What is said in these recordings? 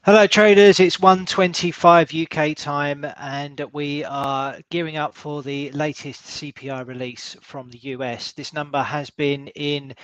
Hello traders, it's 1:25 UK time and we are gearing up for the latest CPI release from the US. This number has been in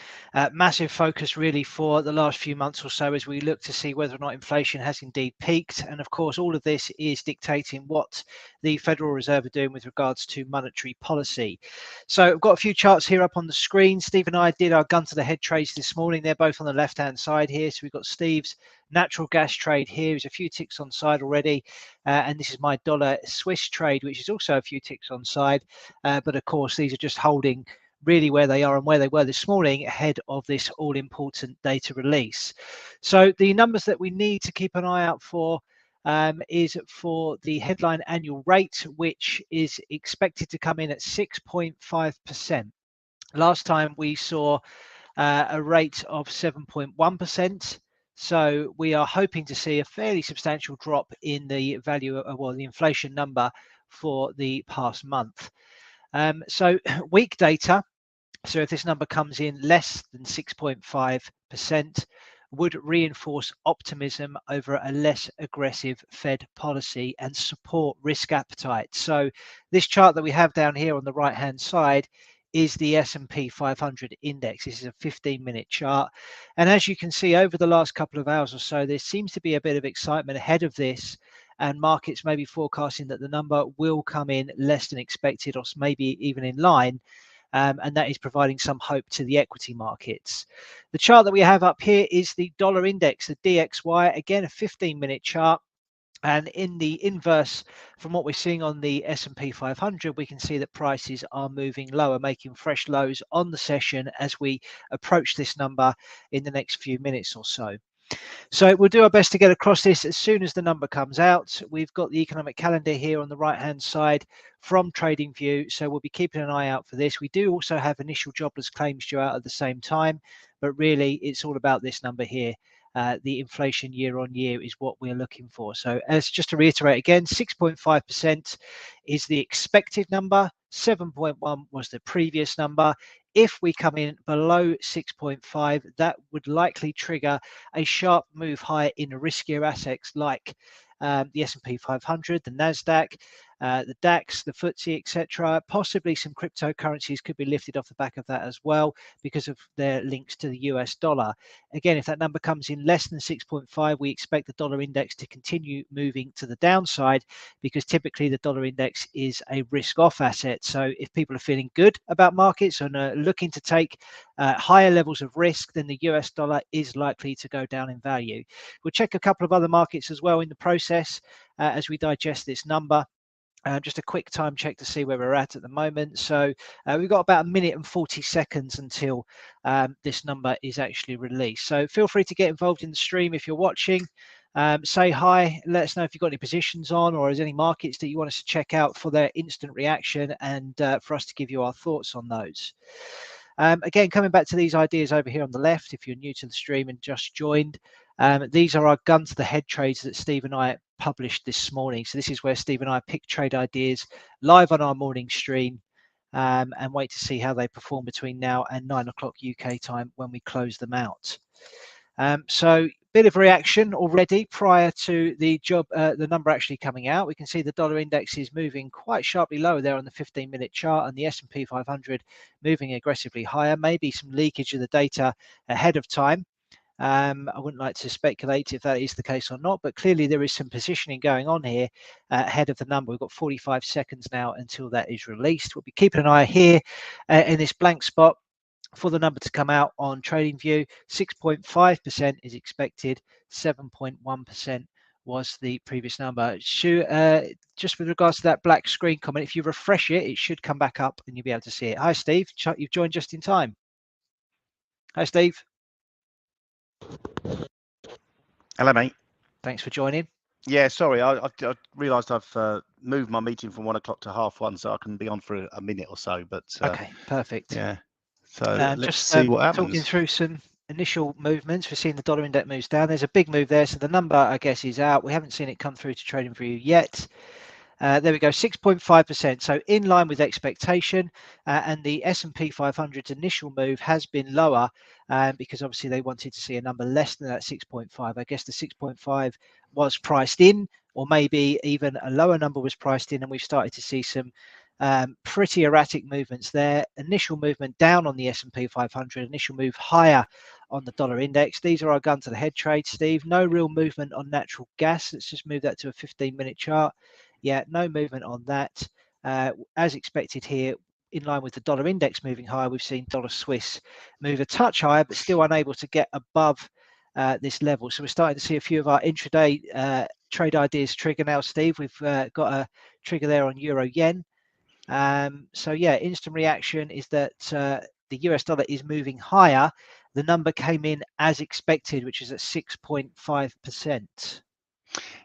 massive focus really for the last few months or so as we look to see whether or not inflation has indeed peaked. And of course, all of this is dictating what the Federal Reserve are doing with regards to monetary policy. So I've got a few charts here up on the screen. Steve and I did our gun to the head trades this morning. They're both on the left-hand side here. So we've got Steve's natural gas trade here is a few ticks on side already, and this is my dollar Swiss trade, which is also a few ticks on side, but of course these are just holding really where they are and where they were this morning ahead of this all important data release. So the numbers that we need to keep an eye out for is for the headline annual rate, which is expected to come in at 6.5%. Last time we saw a rate of 7.1%. So we are hoping to see a fairly substantial drop in the value of, well, the inflation number for the past month. So weak data. So if this number comes in less than 6.5%, would reinforce optimism over a less aggressive Fed policy and support risk appetite. So this chart that we have down here on the right hand side is the S&P 500 index. This is a 15-minute chart. And as you can see over the last couple of hours or so, there seems to be a bit of excitement ahead of this, and markets may be forecasting that the number will come in less than expected or maybe even in line. And that is providing some hope to the equity markets. The chart that we have up here is the dollar index, the DXY, again, a 15-minute chart. And in the inverse from what we're seeing on the S&P 500, we can see that prices are moving lower, making fresh lows on the session as we approach this number in the next few minutes or so. So we'll do our best to get across this as soon as the number comes out. We've got the economic calendar here on the right-hand side from TradingView, so we'll be keeping an eye out for this. We do also have initial jobless claims due out at the same time, but really it's all about this number here. The inflation year on year is what we're looking for. So as just to reiterate again, 6.5% is the expected number. 7.1 was the previous number. If we come in below 6.5, that would likely trigger a sharp move higher in riskier assets like the S&P 500, the NASDAQ, the DAX, the FTSE, etc. Possibly some cryptocurrencies could be lifted off the back of that as well because of their links to the US dollar. Again, if that number comes in less than 6.5, we expect the dollar index to continue moving to the downside because typically the dollar index is a risk-off asset. So if people are feeling good about markets and are looking to take higher levels of risk, then the US dollar is likely to go down in value. We'll check a couple of other markets as well in the process as we digest this number. Just a quick time check to see where we're at the moment. So we've got about 1 minute and 40 seconds until this number is actually released. So feel free to get involved in the stream if you're watching. Say hi, let us know if you've got any positions on or there's any markets that you want us to check out for their instant reaction and for us to give you our thoughts on those. Again, coming back to these ideas over here on the left, if you're new to the stream and just joined, these are our gun to the head trades that Steve and I published this morning. So this is where Steve and I pick trade ideas live on our morning stream and wait to see how they perform between now and 9 o'clock UK time when we close them out. So bit of reaction already prior to the number actually coming out. We can see the dollar index is moving quite sharply lower there on the 15-minute chart, and the S&P 500 moving aggressively higher. Maybe some leakage of the data ahead of time. I wouldn't like to speculate if that is the case or not, but clearly there is some positioning going on here ahead of the number. We've got 45 seconds now until that is released. We'll be keeping an eye here in this blank spot for the number to come out on TradingView. 6.5% is expected, 7.1% was the previous number. Just with regards to that black screen comment, if you refresh it, it should come back up and you'll be able to see it. Hi, Steve. You've joined just in time. Hi, Steve. Hello, mate. Thanks for joining. Yeah, sorry, I realised I've moved my meeting from 1 o'clock to 1:30, so I can be on for a minute or so. But okay, perfect. Yeah, so let's just see what happens. Talking through some initial movements, we're seeing the dollar index moves down. There's a big move there, so the number, I guess, is out. We haven't seen it come through to TradingView yet. There we go, 6.5%. So in line with expectation, and the S&P 500's initial move has been lower because obviously they wanted to see a number less than that 6.5. I guess the 6.5 was priced in, or maybe even a lower number was priced in, and we've started to see some pretty erratic movements there. Initial movement down on the S&P 500, initial move higher on the dollar index. These are our gun to the head trades, Steve. No real movement on natural gas. Let's just move that to a 15-minute chart. Yeah, no movement on that. As expected here, in line with the dollar index moving higher, we've seen dollar Swiss move a touch higher, but still unable to get above this level. So we're starting to see a few of our intraday trade ideas trigger now, Steve. We've got a trigger there on euro yen. So yeah, instant reaction is that the US dollar is moving higher. The number came in as expected, which is at 6.5%.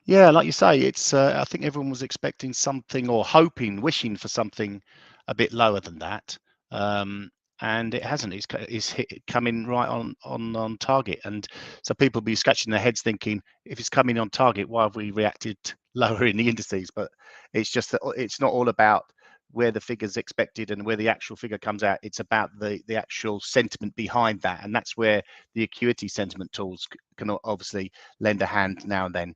Yeah, like you say, it's. I think everyone was expecting something or hoping, wishing for something a bit lower than that, and it hasn't. It's coming right on target, and so people be scratching their heads thinking, if it's coming on target, why have we reacted lower in the indices? But it's just that it's not all about where the figure's expected and where the actual figure comes out. It's about the actual sentiment behind that, and that's where the acuity sentiment tools can obviously lend a hand now and then.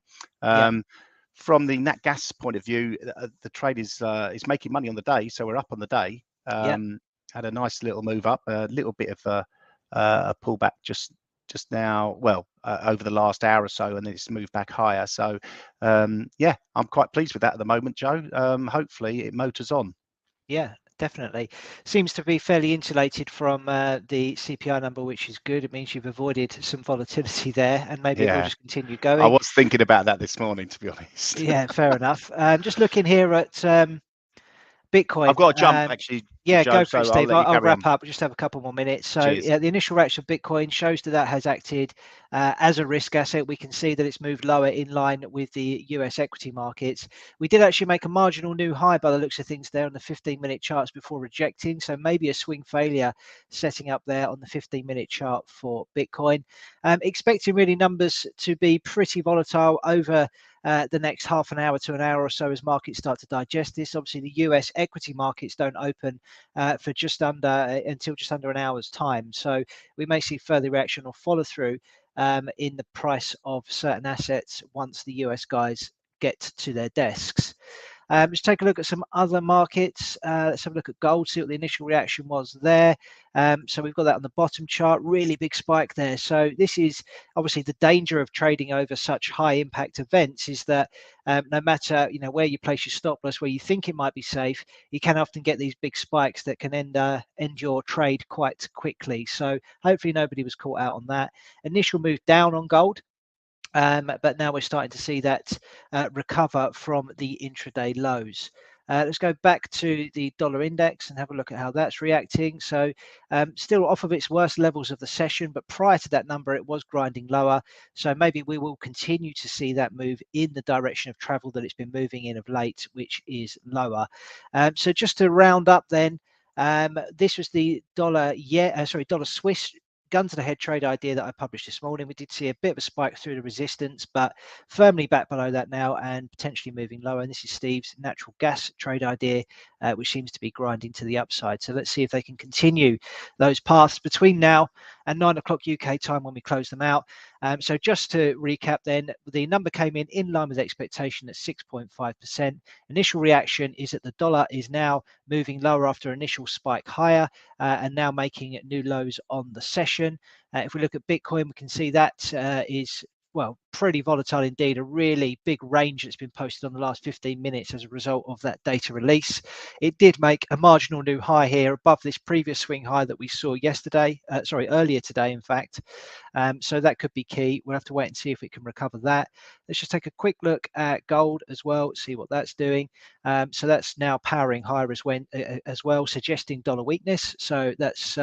From the nat gas point of view, the trade is making money on the day, so we're up on the day. Had a nice little move up, a little bit of a pullback just now, well, over the last hour or so, and then it's moved back higher. So yeah, I'm quite pleased with that at the moment, Joe. Hopefully it motors on. Yeah, definitely. Seems to be fairly insulated from the CPI number, which is good. It means you've avoided some volatility there, and maybe it will just continue going. I was thinking about that this morning, to be honest. Yeah, fair enough. Just looking here at Bitcoin. I've got to jump actually. Yeah, Joe, go for it, so Steve. I'll I'll wrap on. up. We'll just have a couple more minutes. So, Cheers. yeah, the initial reaction of Bitcoin shows that has acted as a risk asset. We can see that it's moved lower in line with the US equity markets. We did actually make a marginal new high by the looks of things there on the 15-minute charts before rejecting. So maybe a swing failure setting up there on the 15-minute chart for Bitcoin. Expecting really numbers to be pretty volatile over the next half an hour to an hour or so as markets start to digest this. Obviously, the US equity markets don't open for until just under an hour's time. So we may see further reaction or follow through in the price of certain assets once the US guys get to their desks. Let's take a look at some other markets. Let's have a look at gold, see what the initial reaction was there. So we've got that on the bottom chart, really big spike there. So this is obviously the danger of trading over such high impact events, is that no matter where you place your stop loss, where you think it might be safe, you can often get these big spikes that can end your trade quite quickly. So hopefully nobody was caught out on that. Initial move down on gold. But now we're starting to see that recover from the intraday lows. Let's go back to the dollar index and have a look at how that's reacting. So still off of its worst levels of the session, but prior to that number, it was grinding lower. So maybe we will continue to see that move in the direction of travel that it's been moving in of late, which is lower. So just to round up then, this was the dollar Swiss gun to the head trade idea that I published this morning. We did see a bit of a spike through the resistance, but firmly back below that now and potentially moving lower. And this is Steve's natural gas trade idea, which seems to be grinding to the upside. So let's see if they can continue those paths between now and 9 o'clock UK time when we close them out. So just to recap then, the number came in line with expectation at 6.5%. Initial reaction is that the dollar is now moving lower after initial spike higher and now making new lows on the session. If we look at Bitcoin, we can see that is pretty volatile indeed, a really big range that's been posted on the last 15 minutes as a result of that data release. It did make a marginal new high here above this previous swing high that we saw earlier today, in fact. So that could be key. We'll have to wait and see if it can recover that. Let's just take a quick look at gold as well, see what that's doing. So that's now powering higher as well, suggesting dollar weakness. So that's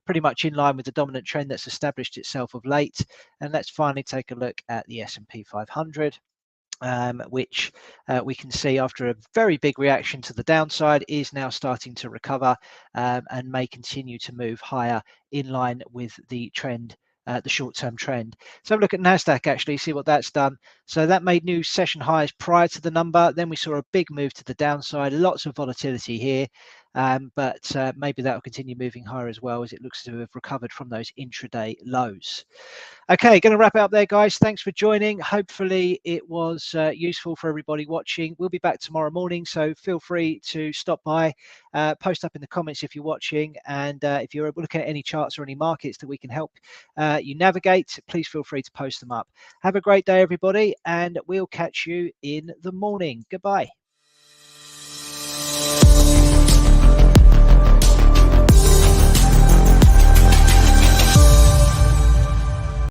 pretty much in line with the dominant trend that's established itself of late. And let's finally take a look at the S&P 500. Which we can see after a very big reaction to the downside is now starting to recover and may continue to move higher in line with the trend the short-term trend. So have a look at NASDAQ actually, see what that's done. So that made new session highs prior to the number. Then we saw a big move to the downside, lots of volatility here. But maybe that will continue moving higher as well, as it looks to have recovered from those intraday lows. Okay, going to wrap it up there, guys. Thanks for joining. Hopefully it was useful for everybody watching. We'll be back tomorrow morning, so feel free to stop by, post up in the comments if you're watching, and if you're looking at any charts or any markets that we can help you navigate, please feel free to post them up. Have a great day, everybody, and we'll catch you in the morning. Goodbye.